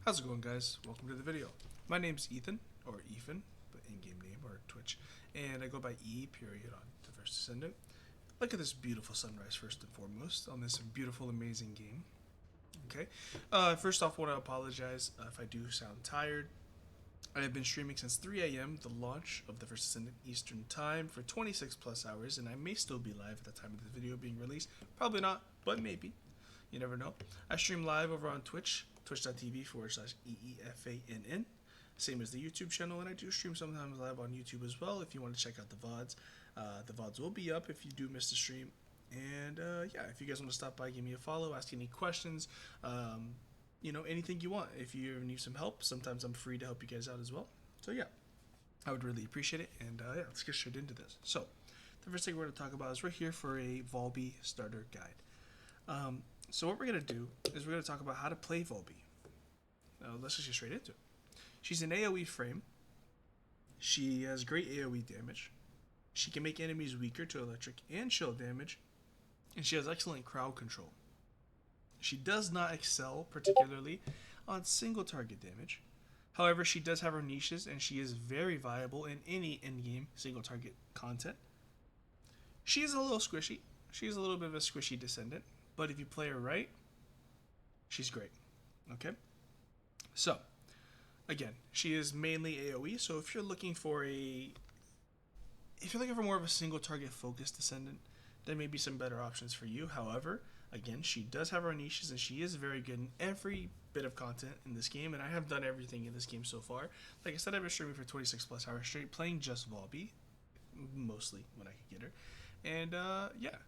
How's it going, guys? Welcome to the video. My name's Ethan, or Ethan, but in-game name, or Twitch, and I go by E period on the first Descendant. Look at this beautiful sunrise first and foremost on this beautiful, amazing game. Okay, first off, I want to apologize if I do sound tired. I have been streaming since 3 a.m., the launch of the first Descendant Eastern Time, for 26 plus hours, and I may still be live at the time of the video being released. Probably not, but maybe. You never know. I stream live over on Twitch, twitch.tv/EEFANN, same as the YouTube channel, and I do stream sometimes live on YouTube as well if you want to check out the VODs. The VODs will be up if you do miss the stream. And yeah, if you guys want to stop by, give me a follow, ask any questions, anything you want. If you ever need some help, sometimes I'm free to help you guys out as well. So yeah, I would really appreciate it. And yeah, let's get straight into this. So the first thing we're going to talk about is we're here for a VALBY starter guide. So what we're going to do is we're going to talk about how to play VALBY. Now let's just get straight into it. She's an AoE frame. She has great AoE damage. She can make enemies weaker to electric and shield damage. And she has excellent crowd control. She does not excel particularly on single target damage. However, she does have her niches and she is very viable in any in-game single target content. She is a little squishy. She's a little bit of a squishy Descendant. But if you play her right, she's great. Okay? So, again, she is mainly AoE. So if you're looking for more of a single target focused Descendant, there may be some better options for you. However, again, she does have her niches and she is very good in every bit of content in this game, and I have done everything in this game so far. Like I said, I've been streaming for 26 plus hours straight, playing just VALBY, mostly when I could get her. And yeah.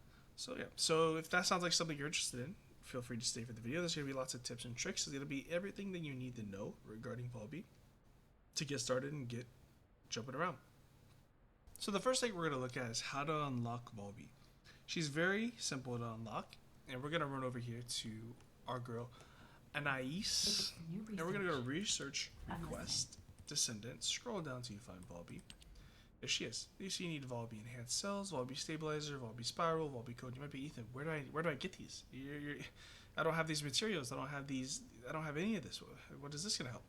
So if that sounds like something you're interested in, feel free to stay for the video. There's going to be lots of tips and tricks. It's going to be everything that you need to know regarding VALBY to get started and get jumping around. So the first thing we're going to look at is how to unlock VALBY. She's very simple to unlock, and we're going to run over here to our girl Anais, and we're going to go to research request Descendant, scroll down till you find VALBY. There she is. You see you need VALBY enhanced cells, VALBY stabilizer, VALBY spiral, VALBY code. You might be, Ethan, where do I get these? I don't have these materials. I don't have any of this. What is this going to help?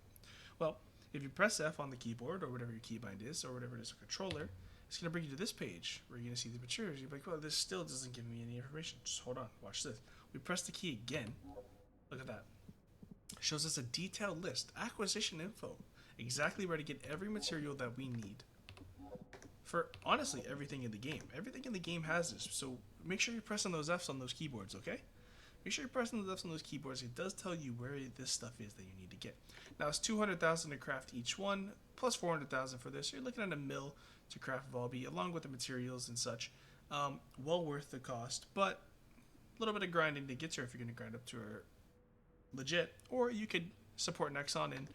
Well, if you press F on the keyboard or whatever your keybind is or whatever it is, a controller, it's going to bring you to this page where you're going to see the materials. You're like, well, this still doesn't give me any information. Just hold on. Watch this. We press the key again. Look at that. It shows us a detailed list. Acquisition info. Exactly where to get every material that we need. For honestly everything in the game. Everything in the game has this. So make sure you're pressing those Fs on those keyboards, okay? Make sure you're pressing those Fs on those keyboards. It does tell you where this stuff is that you need to get. Now it's 200,000 to craft each one, plus 400,000 for this. So you're looking at a mil to craft VALBY, along with the materials and such. Well worth the cost, but a little bit of grinding to get to her if you're going to grind up to her legit. Or you could support Nexon and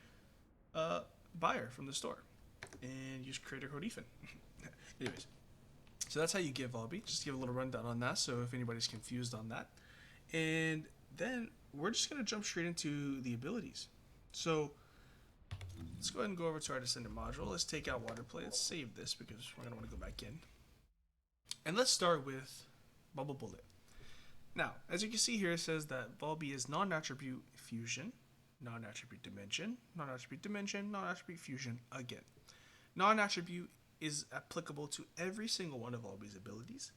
buy her from the store and use creator code Ethan. Anyways, so that's how you get VALBY. Just to give a little rundown on that, so if anybody's confused on that. And then we're just going to jump straight into the abilities. So let's go ahead and go over to our Descendant module. Let's take out water play. Let's save this because we're going to want to go back in. And let's start with Bubble Bullet. Now, as you can see here, it says that VALBY is non-attribute fusion, non-attribute dimension, non-attribute dimension, non-attribute fusion again. Non-attribute is applicable to every single one of VALBY's abilities.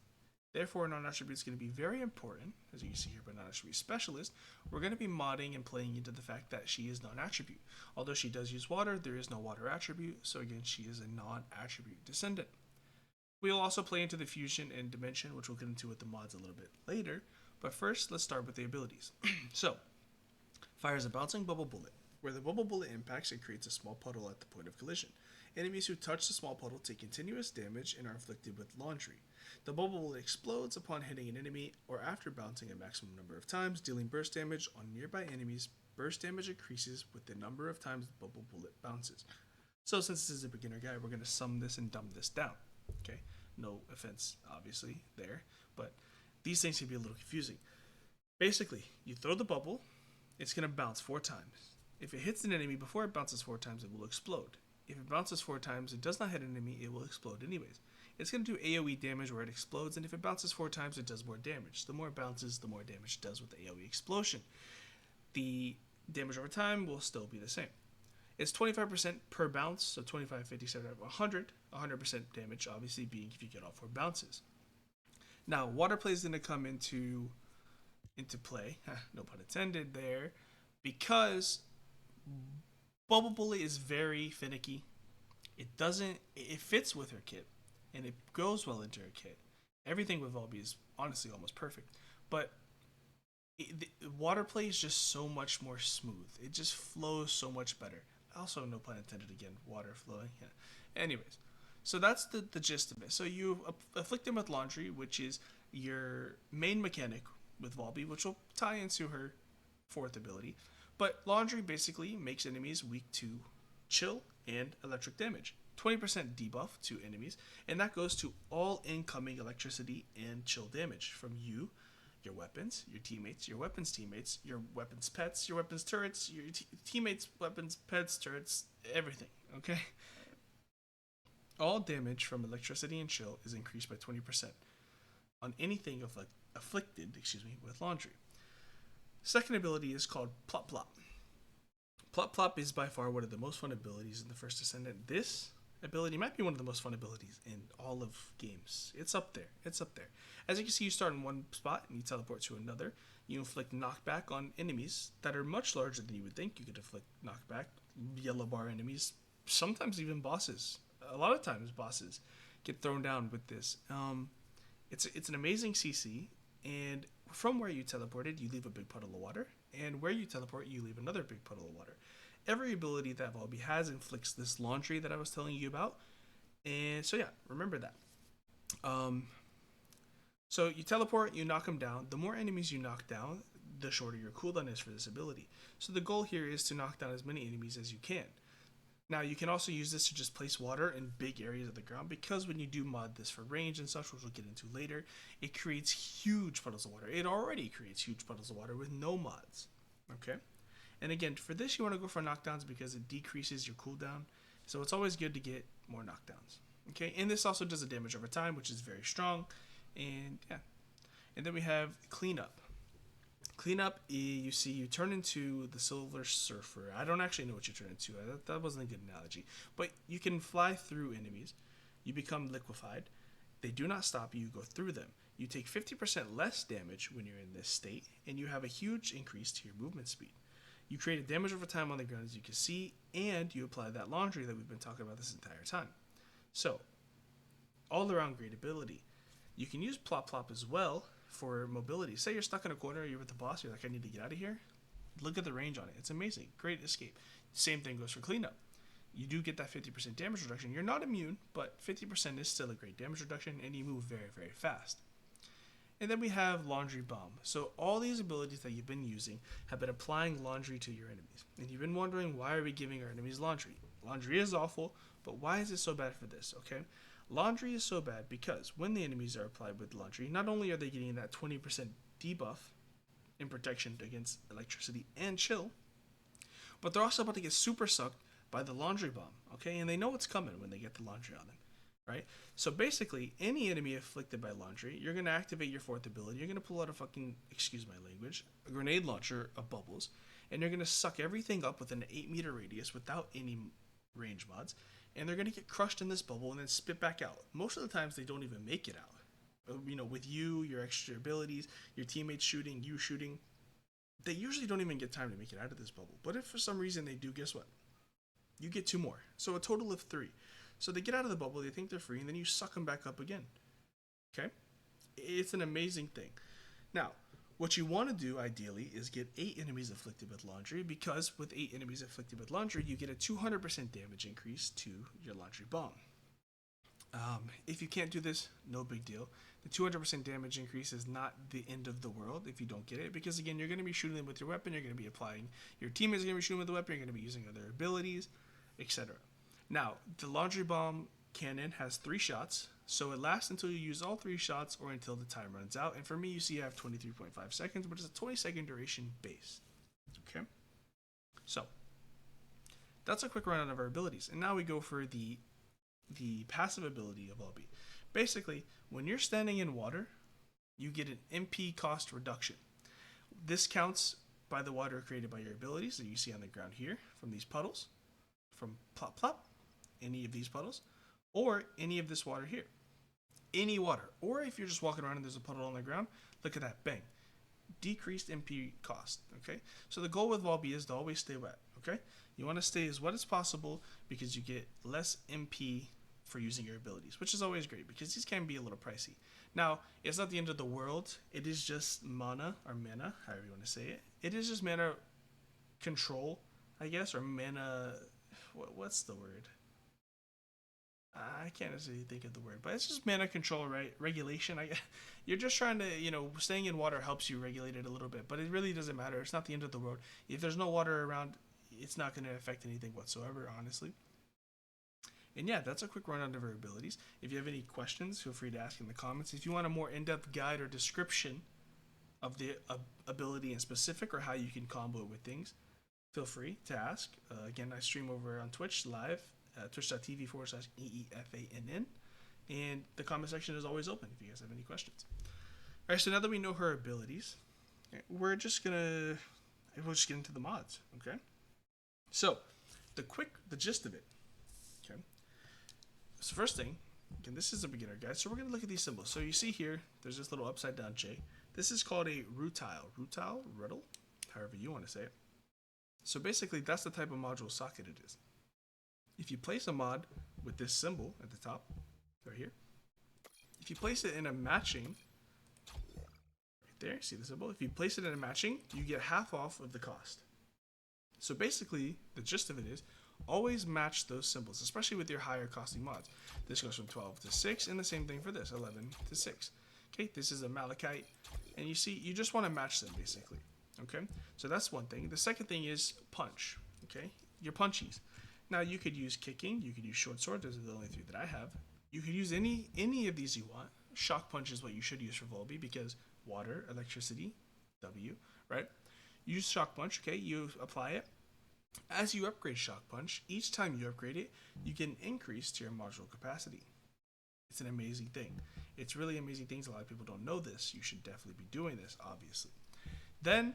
Therefore, non-attribute is going to be very important, as you can see here by non-attribute specialist. We're going to be modding and playing into the fact that she is non-attribute. Although she does use water, there is no water attribute, so again, she is a non-attribute Descendant. We'll also play into the fusion and dimension, which we'll get into with the mods a little bit later. But first, let's start with the abilities. So, fires a bouncing bubble bullet. Where the bubble bullet impacts, it creates a small puddle at the point of collision. Enemies who touch the small puddle take continuous damage and are afflicted with laundry. The bubble bullet explodes upon hitting an enemy or after bouncing a maximum number of times, dealing burst damage on nearby enemies. Burst damage increases with the number of times the bubble bullet bounces. So since this is a beginner guide, we're going to sum this and dumb this down. Okay, no offense, obviously, there, but these things can be a little confusing. Basically, you throw the bubble, it's going to bounce 4 times. If it hits an enemy before it bounces 4 times, it will explode. If it bounces 4 times, it does not hit an enemy, it will explode anyways. It's going to do AoE damage where it explodes, and if it bounces 4 times, it does more damage. The more it bounces, the more damage it does with the AoE explosion. The Damage over time will still be the same. It's 25% per bounce, so 25, 50, 75, 100. 100% damage, obviously, being if you get all 4 bounces. Now, water play is going to come into play, no pun intended there, because Bubble Bullet is very finicky. It fits with her kit, and it goes well into her kit. Everything with VALBY is honestly almost perfect, but water play is just so much more smooth. It just flows so much better. Also, no pun intended again, water flowing. Yeah. Anyways, so that's the gist of it. So you afflict him with Laundry, which is your main mechanic with VALBY, which will tie into her 4th ability. But Laundry basically makes enemies weak to chill and electric damage. 20% debuff to enemies, and that goes to all incoming electricity and chill damage from you, your weapons, your teammates, your weapons teammates, your weapons pets, your weapons turrets, your teammates, weapons, pets, turrets, everything, okay? All damage from electricity and chill is increased by 20% on anything afflicted with Laundry. Second ability is called Plop Plop. Plop Plop is by far one of the most fun abilities in the first Descendant. This ability might be one of the most fun abilities in all of games. It's up there. As you can see, you start in one spot and you teleport to another. You inflict knockback on enemies that are much larger than you would think you could inflict knockback. Yellow bar enemies, sometimes even bosses. A lot of times bosses get thrown down with this. It's an amazing CC, and from where you teleported, you leave a big puddle of water, and where you teleport, you leave another big puddle of water. Every ability that VALBY has inflicts this Laundry that I was telling you about, and so yeah, remember that. So you teleport, you knock them down. The more enemies you knock down, the shorter your cooldown is for this ability. So the goal here is to knock down as many enemies as you can. Now, you can also use this to just place water in big areas of the ground, because when you do mod this for range and such, which we'll get into later, it creates huge puddles of water. It already creates huge puddles of water with no mods, okay? And again, for this, you want to go for knockdowns because it decreases your cooldown, so it's always good to get more knockdowns, okay? And this also does a damage over time, which is very strong, and yeah. And then we have Cleanup. Cleanup, you see, you turn into the Silver Surfer. I don't actually know what you turn into. That wasn't a good analogy. But you can fly through enemies. You become liquefied. They do not stop you. You go through them. You take 50% less damage when you're in this state, and you have a huge increase to your movement speed. You create a damage over time on the ground, as you can see, and you apply that Laundry that we've been talking about this entire time. So, all around great ability. You can use Plop Plop as well for mobility. Say you're stuck in a corner, you're with the boss, you're like, I need to get out of here. Look at the range on it. It's amazing. Great escape. Same thing goes for Cleanup. You do get that 50% damage reduction. You're not immune, but 50% is still a great damage reduction, and you move very, very fast. And then we have Laundry Bomb. So all these abilities that you've been using have been applying Laundry to your enemies. And you've been wondering, why are we giving our enemies Laundry? Laundry is awful, but why is it so bad for this, okay? Laundry is so bad because when the enemies are applied with Laundry, not only are they getting that 20% debuff in protection against electricity and chill, but they're also about to get super sucked by the Laundry Bomb, okay? And they know what's coming when they get the Laundry on them, right? So basically, any enemy afflicted by Laundry, you're going to activate your 4th ability, you're going to pull out a fucking, excuse my language, a grenade launcher of bubbles, and you're going to suck everything up within an 8-meter radius without any range mods, and they're going to get crushed in this bubble and then spit back out. Most of the times, they don't even make it out. You know, with you, your extra abilities, your teammates shooting, you shooting, they usually don't even get time to make it out of this bubble. But if for some reason they do, guess what? You get 2 more. So a total of 3. So they get out of the bubble, they think they're free, and then you suck them back up again. Okay? It's an amazing thing. Now, what you want to do, ideally, is get 8 enemies afflicted with Laundry, because with 8 enemies afflicted with Laundry, you get a 200% damage increase to your Laundry Bomb. If you can't do this, no big deal. The 200% damage increase is not the end of the world if you don't get it, because again, you're going to be shooting them with your weapon, you're going to be applying, your teammates are going to be shooting with the weapon, you're going to be using other abilities, etc. Now, the Laundry Bomb cannon has 3 shots, so it lasts until you use all 3 shots or until the time runs out. And for me, you see I have 23.5 seconds, which is a 20-second duration base. Okay? So, that's a quick rundown of our abilities. And now we go for the passive ability of VALBY. Basically, when you're standing in water, you get an MP cost reduction. This counts by the water created by your abilities that you see on the ground here, from these puddles, from plop plop, any of these puddles, or any of this water here. Any water. Or if you're just walking around and there's a puddle on the ground, look at that, bang. Decreased MP cost, okay? So the goal with VALBY is to always stay wet, okay? You want to stay as wet as possible because you get less MP for using your abilities, which is always great because these can be a little pricey. Now, it's not the end of the world. It is just mana, or mana, however you want to say it. It is just mana control, I guess, or mana, what's the word? I can't necessarily think of the word, but it's just mana control, right? Regulation. You're just trying to, staying in water helps you regulate it a little bit, but it really doesn't matter. It's not the end of the world. If there's no water around, it's not going to affect anything whatsoever, honestly. And yeah, that's a quick rundown of her abilities. If you have any questions, feel free to ask in the comments. If you want a more in-depth guide or description of the ability in specific or how you can combo it with things, feel free to ask. Again, I stream over on Twitch live, twitch.tv/EEFANN. And the comment section is always open if you guys have any questions. All right, so now that we know her abilities, we're just gonna get into the mods, okay? So, the gist of it, okay? So first thing, again, this is a beginner guide, so we're gonna look at these symbols. So you see here, there's this little upside down J. This is called a ruddle, however you want to say it. So basically, that's the type of module socket it is. If you place a mod with this symbol at the top, right here, if you place it in a matching, right there, see the symbol? If you place it in a matching, you get half off of the cost. So basically, the gist of it is, always match those symbols, especially with your higher costing mods. This goes from 12 to 6, and the same thing for this, 11 to 6. Okay, this is a malachite, and you see, you just want to match them, basically. Okay, so that's one thing. The second thing is punch, okay? Your punchies. Now, you could use kicking, you could use short sword, those are the only three that I have. You could use any of these you want. Shock punch is what you should use for VALBY because water, electricity, W, right? Use shock punch, okay, you apply it. As you upgrade shock punch, each time you upgrade it, you get an increase to your module capacity. It's an amazing thing. It's really amazing things. A lot of people don't know this. You should definitely be doing this, obviously. Then,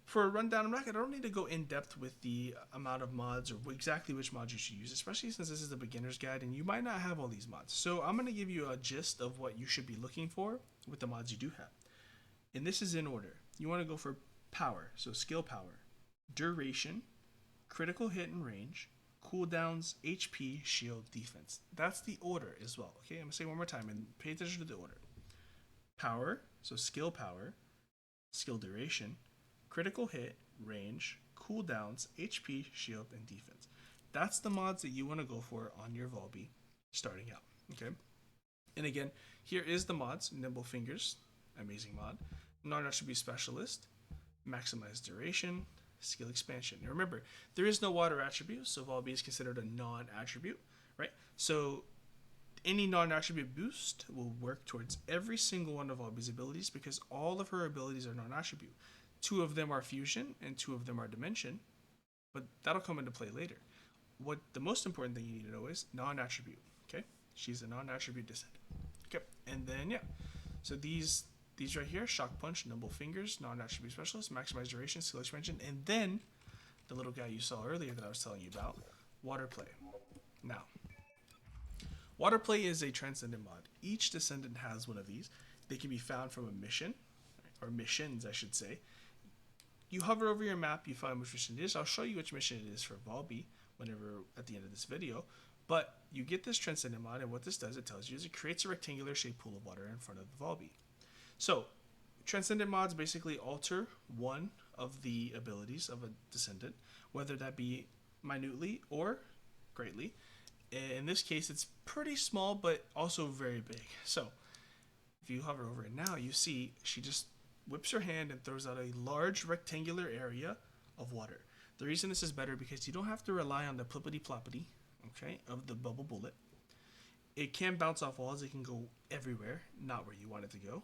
for a rundown, I don't need to go in depth with the amount of mods or exactly which mods you should use, especially since this is a beginner's guide and you might not have all these mods. So I'm going to give you a gist of what you should be looking for with the mods you do have. And this is in order. You want to go for power, so skill power, duration, critical hit and range, cooldowns, HP, shield, defense. That's the order as well. Okay, I'm going to say it one more time and pay attention to the order. Power, so skill power, skill duration, critical hit, range, cooldowns, HP, shield, and defense. That's the mods that you want to go for on your VALBY starting out, okay? And again, here is the mods. Nimble Fingers, amazing mod. Non-attribute specialist, maximize duration, skill expansion. Now remember, there is no water attribute, so VALBY is considered a non-attribute, right? So any non-attribute boost will work towards every single one of VALBY's abilities because all of her abilities are non-attribute. 2 of them are fusion and 2 of them are dimension, but that'll come into play later. What the most important thing you need to know is non-attribute, okay? She's a non-attribute descendant. Okay, and then yeah, so these right here, shock punch, nimble fingers, non-attribute specialist, maximize duration, skill expansion, and then the little guy you saw earlier that I was telling you about, water play. Now, water play is a transcendent mod. Each descendant has one of these. They can be found from a mission, or missions, I should say. You hover over your map, you find which mission it is. I'll show you which mission it is for VALBY whenever at the end of this video. But you get this transcendent mod, and what this does, it tells you, is it creates a rectangular shaped pool of water in front of the VALBY. So, transcendent mods basically alter one of the abilities of a descendant, whether that be minutely or greatly. In this case, it's pretty small, but also very big. So, if you hover over it now, you see she just whips her hand and throws out a large rectangular area of water. The reason this is better because you don't have to rely on the plippity-ploppity, okay, of the bubble bullet. It can bounce off walls, it can go everywhere, not where you want it to go.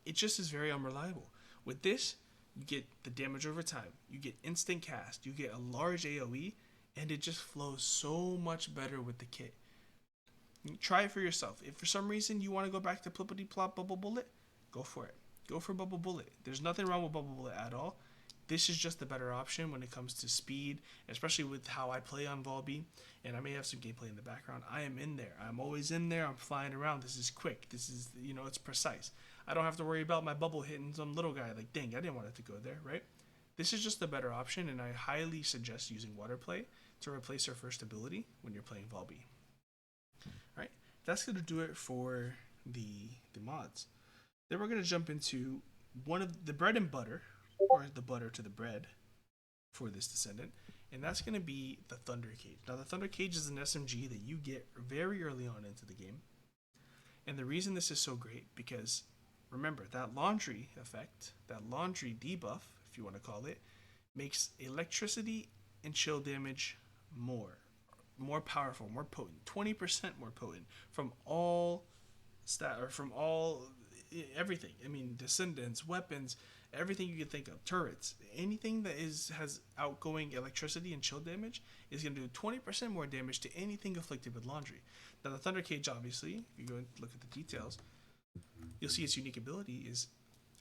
It just is very unreliable. With this, you get the damage over time, you get instant cast, you get a large AoE, and it just flows so much better with the kit. Try it for yourself. If for some reason you want to go back to plippity-plop bubble bullet, go for it. go for Bubble Bullet. There's nothing wrong with Bubble Bullet at all. This is just the better option when it comes to speed, especially with how I play on VALBY, and I may have some gameplay in the background. I am in there. I'm always in there. I'm flying around. This is quick. This is, it's precise. I don't have to worry about my bubble hitting some little guy. Like, dang, I didn't want it to go there, right? This is just the better option, and I highly suggest using Water Play to replace your first ability when you're playing VALBY. Alright, that's going to do it for the mods. Then we're going to jump into one of the bread and butter, or the butter to the bread for this Descendant, and that's going to be the Thundercage. Now, the Thundercage is an SMG that you get very early on into the game, and the reason this is so great, because remember, that laundry effect, that laundry debuff, if you want to call it, makes electricity and chill damage more powerful, more potent, 20% more potent from all everything. I mean, Descendants, weapons, everything you can think of, turrets, anything that has outgoing electricity and chill damage is going to do 20% more damage to anything afflicted with laundry. Now, the Thundercage, obviously, if you go and look at the details, you'll see its unique ability is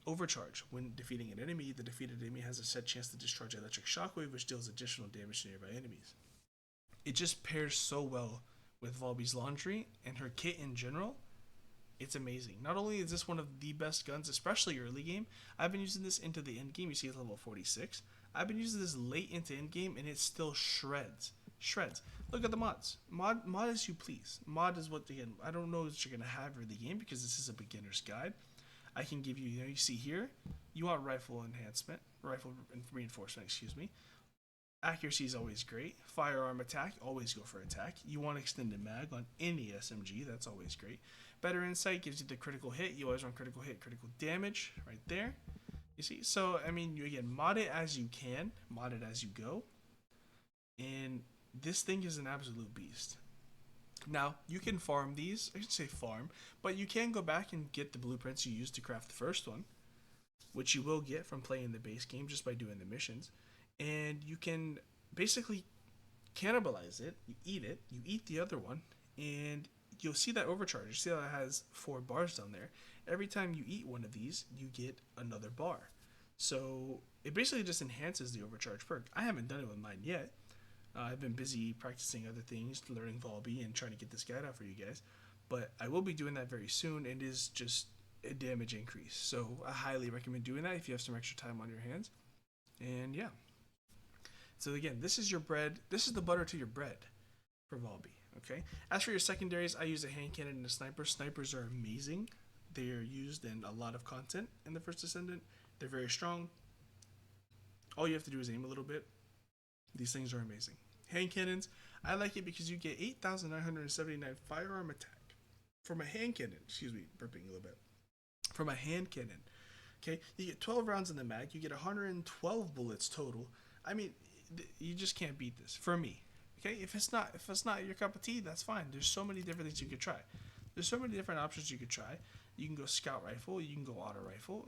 Overcharge. When defeating an enemy, the defeated enemy has a set chance to discharge an electric shockwave, which deals additional damage to nearby enemies. It just pairs so well with VALBY's laundry and her kit in general. It's amazing. Not only is this one of the best guns, especially early game, I've been using this into the end game. You see it's level 46. I've been using this late into end game, and it still shreds. Look at the mods. Mod as you please. Mod is what, again, I don't know what you're gonna have early game because this is a beginner's guide. I can give you, you see here, you want rifle reinforcement, excuse me. Accuracy is always great. Firearm attack, always go for attack. You want extended mag on any SMG, that's always great. Better insight gives you the critical hit. You always want critical hit, critical damage, right there. You see, so I mean, you again, mod it as you can, mod it as you go, and this thing is an absolute beast. Now, you can farm these, I should say farm, but you can go back and get the blueprints you used to craft the first one, which you will get from playing the base game just by doing the missions, and you can basically cannibalize it, you eat the other one, and you'll see that overcharge. You see how it has 4 bars down there. Every time you eat one of these, you get another bar. So it basically just enhances the overcharge perk. I haven't done it with mine yet. I've been busy practicing other things, learning VALBY, and trying to get this guide out for you guys. But I will be doing that very soon. It is just a damage increase. So I highly recommend doing that if you have some extra time on your hands. And yeah. So again, this is your bread. This is the butter to your bread for VALBY. Okay. As for your secondaries, I use a hand cannon and a sniper. Snipers are amazing. They are used in a lot of content in the first Descendant. They're very strong. All you have to do is aim a little bit. These things are amazing. Hand cannons, I like it because you get 8,979 firearm attack from a hand cannon. Excuse me, burping a little bit. From a hand cannon. Okay, you get 12 rounds in the mag. You get 112 bullets total. I mean, you just can't beat this for me. Okay, if it's not your cup of tea, that's fine. There's so many different things you could try. There's so many different options you could try. You can go scout rifle. You can go auto rifle.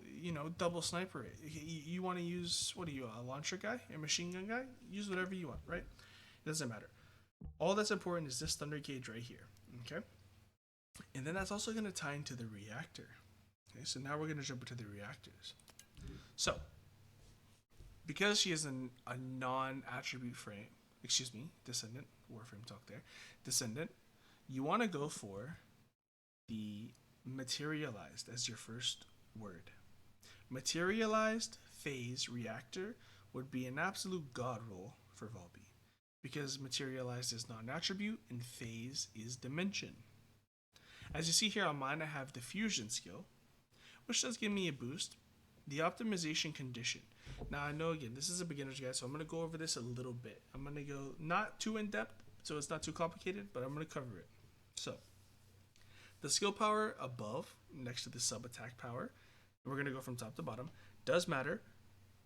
Double sniper it. You want to use, what are you, a launcher guy? A machine gun guy? Use whatever you want, right? It doesn't matter. All that's important is this Thundercage right here, okay? And then that's also going to tie into the reactor. Okay, so now we're going to jump into the reactors. So, because she is a non-attribute frame, Descendant, Warframe talk there, Descendant, you want to go for the Materialized as your first word. Materialized phase reactor would be an absolute god roll for VALBY, because Materialized is non-attribute and phase is dimension. As you see here on mine, I have the fusion skill, which does give me a boost. The optimization condition. Now I know, again, this is a beginner's guide, so I'm going to go over this a little bit. I'm going to go not too in depth, so it's not too complicated, but I'm going to cover it. So, the skill power above, next to the sub attack power, we're going to go from top to bottom, does matter.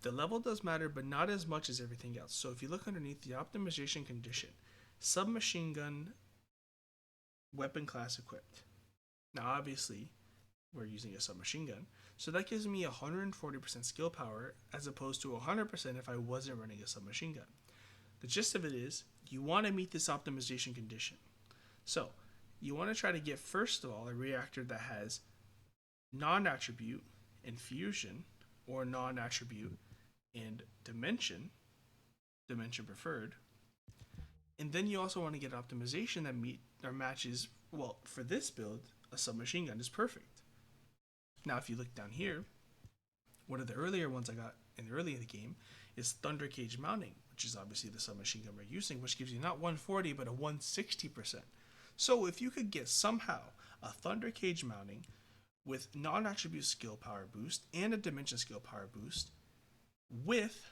The level does matter, but not as much as everything else. So if you look underneath the optimization condition, submachine gun weapon class equipped. Now obviously, we're using a submachine gun, so that gives me 140% skill power as opposed to 100% if I wasn't running a submachine gun. The gist of it is, you want to meet this optimization condition. So, you want to try to get, first of all, a reactor that has non-attribute infusion or non-attribute, and dimension preferred. And then you also want to get optimization that meet or matches, well, for this build, a submachine gun is perfect. Now, if you look down here, one of the earlier ones I got early in the game is THUNDERCAGE mounting, which is obviously the submachine gun we're using, which gives you not 140 but a 160%. So if you could get somehow a THUNDERCAGE mounting with non-attribute skill power boost and a dimension skill power boost with,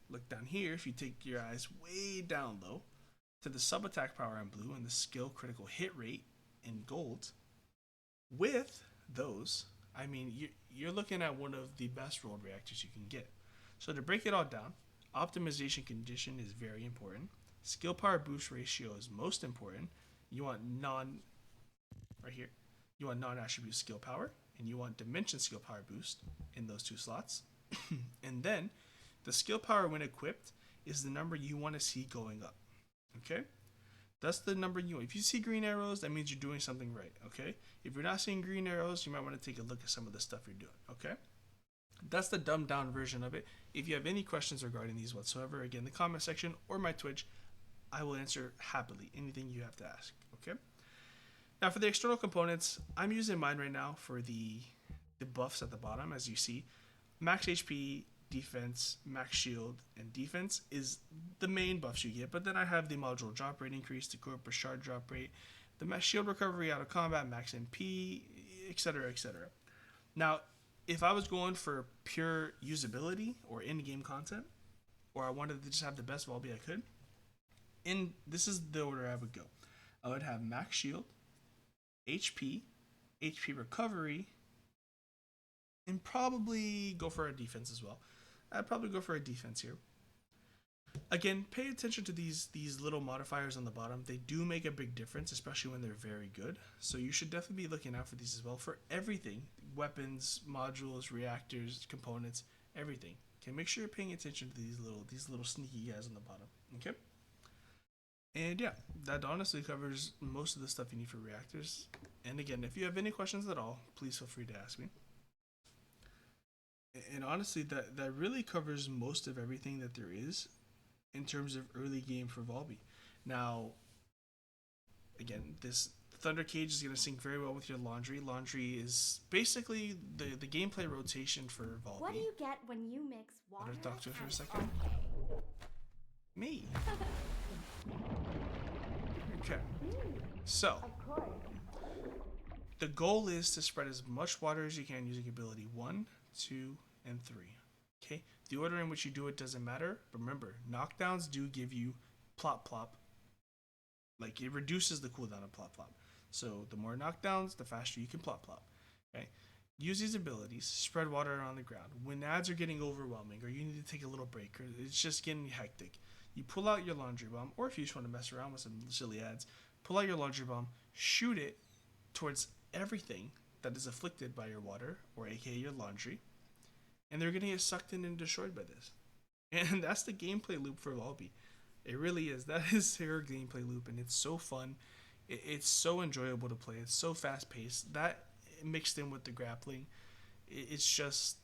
look down here, if you take your eyes way down low to the sub attack power in blue and the skill critical hit rate in gold, with those, I mean, you're looking at one of the best rolled reactors you can get. So to break it all down, optimization condition is very important. Skill power boost ratio is most important. You want right here, you want non-attribute skill power, and you want dimension skill power boost in those two slots. And then the skill power when equipped is the number you want to see going up. Okay? That's the number you want. If you see green arrows, that means you're doing something right. Okay? If you're not seeing green arrows, you might want to take a look at some of the stuff you're doing. Okay? That's the dumbed down version of it. If you have any questions regarding these whatsoever, again, the comment section or my Twitch, I will answer happily anything you have to ask. Okay? Now for the external components, I'm using mine right now for the buffs at the bottom. As you see, max HP, defense, max shield, and defense is the main buffs you get. But then I have the module drop rate increase, the corpus shard drop rate, the max shield recovery out of combat, max MP, etc., etc. Now, if I was going for pure usability or in-game content, or I wanted to just have the best VALBY I could, this is the order I would go. I would have max shield, HP, HP recovery, and probably go for a defense as well. I'd probably go for a defense here. Again, pay attention to these little modifiers on the bottom. They do make a big difference, especially when they're very good. So you should definitely be looking out for these as well for everything. Weapons, modules, reactors, components, everything. Okay, make sure you're paying attention to these little sneaky guys on the bottom. Okay? And yeah, that honestly covers most of the stuff you need for reactors. And again, if you have any questions at all, please feel free to ask me. And honestly, that really covers most of everything that there is in terms of early game for VALBY. Now, again, this THUNDERCAGE is going to sync very well with your laundry. Laundry is basically the gameplay rotation for VALBY. What do you get when you mix water? Want to talk to her for a second? Me. Okay. So, the goal is to spread as much water as you can using ability 1, 2, and 3. Okay? The order in which you do it doesn't matter, but remember, knockdowns do give you plop plop. Like, it reduces the cooldown of plop plop. So, the more knockdowns, the faster you can plop plop. Okay? Use these abilities, spread water around the ground. When ads are getting overwhelming, or you need to take a little break, or it's just getting hectic, you pull out your laundry bomb, or if you just want to mess around with some silly ads, pull out your laundry bomb, shoot it towards everything that is afflicted by your water, or aka your laundry, and they're going to get sucked in and destroyed by this. And that's the gameplay loop for VALBY. It really is. That is her gameplay loop, and it's so fun. It's so enjoyable to play. It's so fast paced. That mixed in with the grappling, it's just,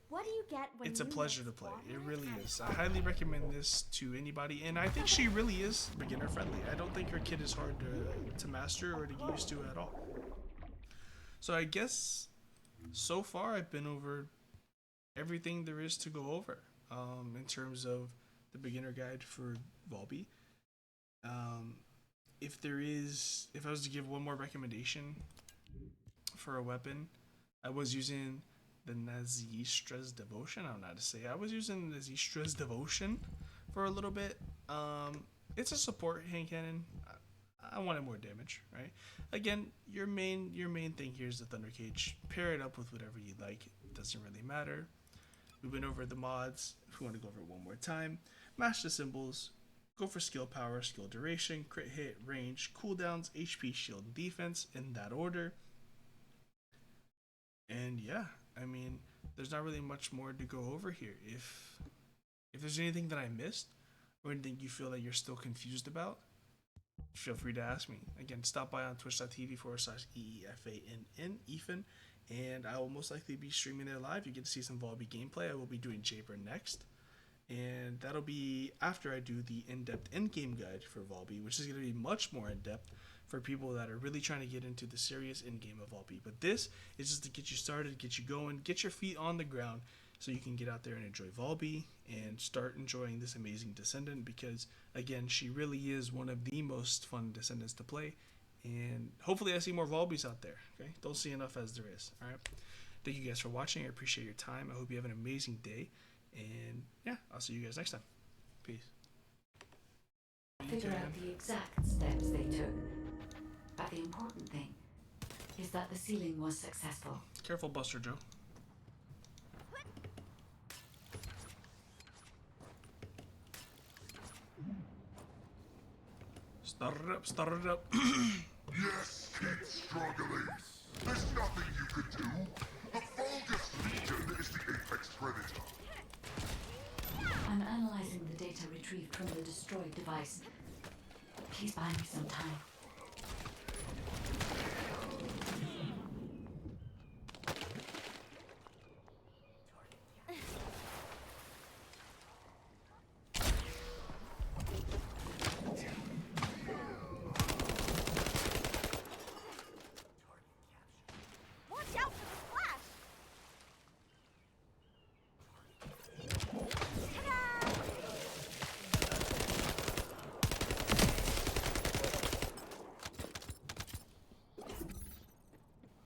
what do you get when it's a pleasure to play. It really is. I highly recommend this to anybody, and I think she really is beginner friendly. I don't think her kit is hard to master or to get used to at all. So I guess so far I've been over everything there is to go over in terms of the beginner guide for VALBY. If I was to give one more recommendation for a weapon, I was using the Nazistra's Devotion. I don't know how to say it. I was using Nazistra's Devotion for a little bit. It's a support hand cannon. I wanted more damage, right? Again, your main thing here is the THUNDERCAGE. Pair it up with whatever you like. It doesn't really matter. We went over the mods. If we want to go over it one more time, match the symbols. Go for skill power, skill duration, crit hit, range, cooldowns, HP, shield, and defense in that order. And yeah, I mean, there's not really much more to go over here. If there's anything that I missed or anything you feel that you're still confused about, feel free to ask me. Again, stop by on twitch.tv/EEFANN, Ethan, and I will most likely be streaming there live. You get to see some VALBY gameplay. I will be doing Jaber next, and that'll be after I do the in-depth endgame guide for VALBY, which is going to be much more in-depth for people that are really trying to get into the serious endgame of VALBY. But this is just to get you started, get you going, get your feet on the ground, so you can get out there and enjoy VALBY and start enjoying this amazing Descendant, because again, she really is one of the most fun Descendants to play, and hopefully I see more VALBYs out there. Okay, don't see enough as there is. All right, thank you guys for watching. I appreciate your time. I hope you have an amazing day, and yeah, I'll see you guys next time. Peace. Figure out the exact steps they took, but the important thing is that the sealing was successful. Careful, Buster Joe. Start it up, start it up. Yes, keep struggling. There's nothing you can do. The Vulgus Legion is the apex predator. I'm analyzing the data retrieved from the destroyed device. Please buy me some time.